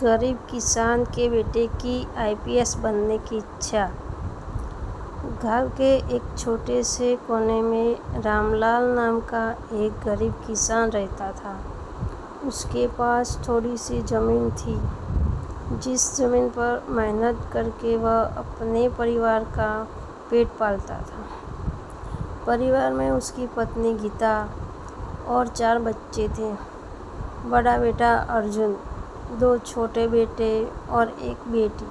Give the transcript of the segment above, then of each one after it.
गरीब किसान के बेटे की आईपीएस बनने की इच्छा। गांव के एक छोटे से कोने में रामलाल नाम का एक गरीब किसान रहता था। उसके पास थोड़ी सी ज़मीन थी, जिस ज़मीन पर मेहनत करके वह अपने परिवार का पेट पालता था। परिवार में उसकी पत्नी गीता और 4 बच्चे थे। बड़ा बेटा अर्जुन, 2 छोटे बेटे और एक बेटी।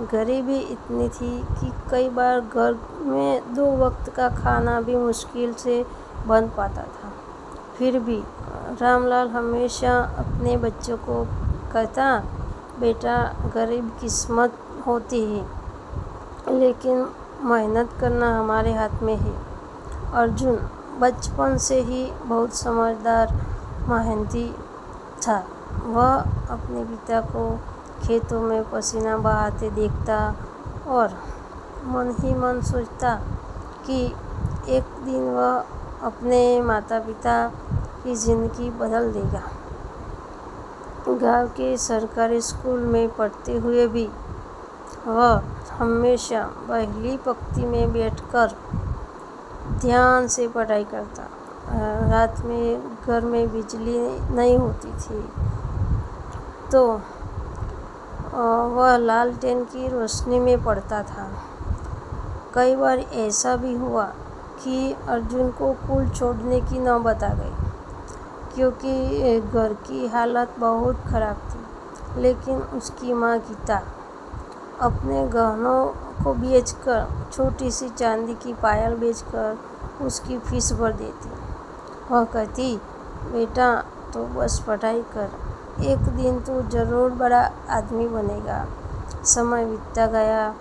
गरीबी इतनी थी कि कई बार घर में 2 वक्त का खाना भी मुश्किल से बन पाता था। फिर भी रामलाल हमेशा अपने बच्चों को कहता, बेटा, गरीब किस्मत होती है, लेकिन मेहनत करना हमारे हाथ में है। अर्जुन बचपन से ही बहुत समझदार मेहनती था। वह अपने पिता को खेतों में पसीना बहाते देखता और मन ही मन सोचता कि एक दिन वह अपने माता पिता की ज़िंदगी बदल देगा। गांव के सरकारी स्कूल में पढ़ते हुए भी वह हमेशा पहली पंक्ति में बैठकर ध्यान से पढ़ाई करता। रात में घर में बिजली नहीं होती थी तो वह लालटेन की रोशनी में पढ़ता था। कई बार ऐसा भी हुआ कि अर्जुन को स्कूल छोड़ने की नौबत आ गई, क्योंकि घर की हालत बहुत ख़राब थी। लेकिन उसकी माँ गीता अपने गहनों को बेचकर, छोटी सी चांदी की पायल बेचकर उसकी फीस भर देती। वह कहती, बेटा, तो बस पढ़ाई कर, एक दिन तू ज़रूर बड़ा आदमी बनेगा। समय बीतता गया।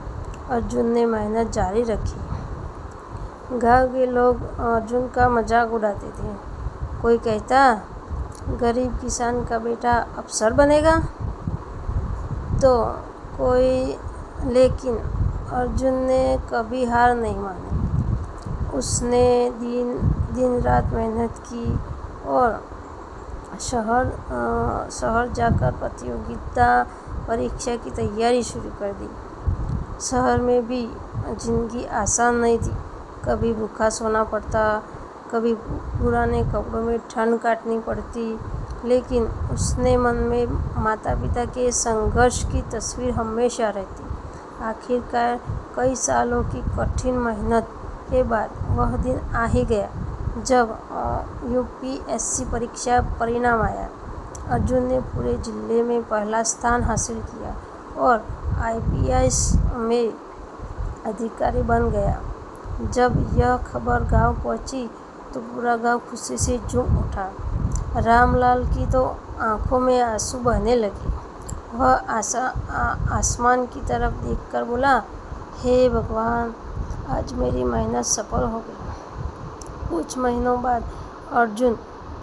अर्जुन ने मेहनत जारी रखी। गांव के लोग अर्जुन का मजाक उड़ाते थे। कोई कहता, गरीब किसान का बेटा अफसर बनेगा, तो कोई, लेकिन अर्जुन ने कभी हार नहीं मानी। उसने दिन रात मेहनत की और शहर जाकर प्रतियोगिता परीक्षा की तैयारी शुरू कर दी। शहर में भी जिंदगी आसान नहीं थी। कभी भूखा सोना पड़ता, कभी पुराने कपड़ों में ठंड काटनी पड़ती। लेकिन उसने मन में माता पिता के संघर्ष की तस्वीर हमेशा रहती। आखिरकार कई सालों की कठिन मेहनत के बाद वह दिन आ ही गया जब यूपीएससी परीक्षा परिणाम आया। अर्जुन ने पूरे जिले में पहला स्थान हासिल किया और आईपीएस में अधिकारी बन गया। जब यह खबर गांव पहुंची तो पूरा गांव खुशी से झूम उठा। रामलाल की तो आंखों में आंसू बहने लगे। वह आसमान की तरफ देखकर बोला, हे भगवान, आज मेरी मेहनत सफल हो गई। कुछ महीनों बाद अर्जुन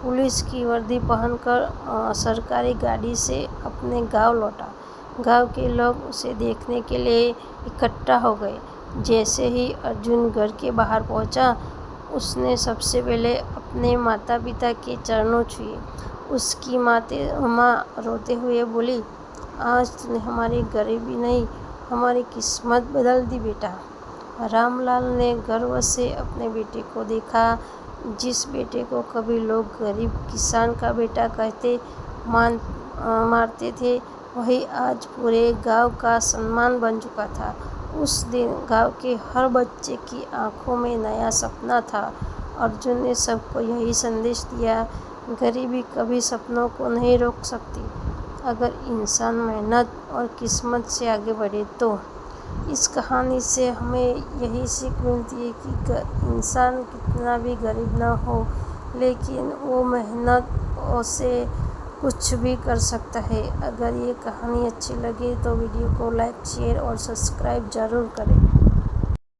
पुलिस की वर्दी पहनकर सरकारी गाड़ी से अपने गांव लौटा। गांव के लोग उसे देखने के लिए इकट्ठा हो गए। जैसे ही अर्जुन घर के बाहर पहुंचा, उसने सबसे पहले अपने माता पिता के चरणों छुए। उसकी माँ रोते हुए बोली, आज तूने हमारी गरीबी नहीं, हमारी किस्मत बदल दी बेटा। रामलाल ने गर्व से अपने बेटे को देखा। जिस बेटे को कभी लोग गरीब किसान का बेटा कहते मारते थे, वही आज पूरे गांव का सम्मान बन चुका था। उस दिन गांव के हर बच्चे की आंखों में नया सपना था। अर्जुन ने सबको यही संदेश दिया, गरीबी कभी सपनों को नहीं रोक सकती, अगर इंसान मेहनत और किस्मत से आगे बढ़े तो। इस कहानी से हमें यही सीख मिलती है कि इंसान कितना भी गरीब ना हो, लेकिन वो मेहनत से कुछ भी कर सकता है। अगर ये कहानी अच्छी लगे तो वीडियो को लाइक, शेयर और सब्सक्राइब ज़रूर करें।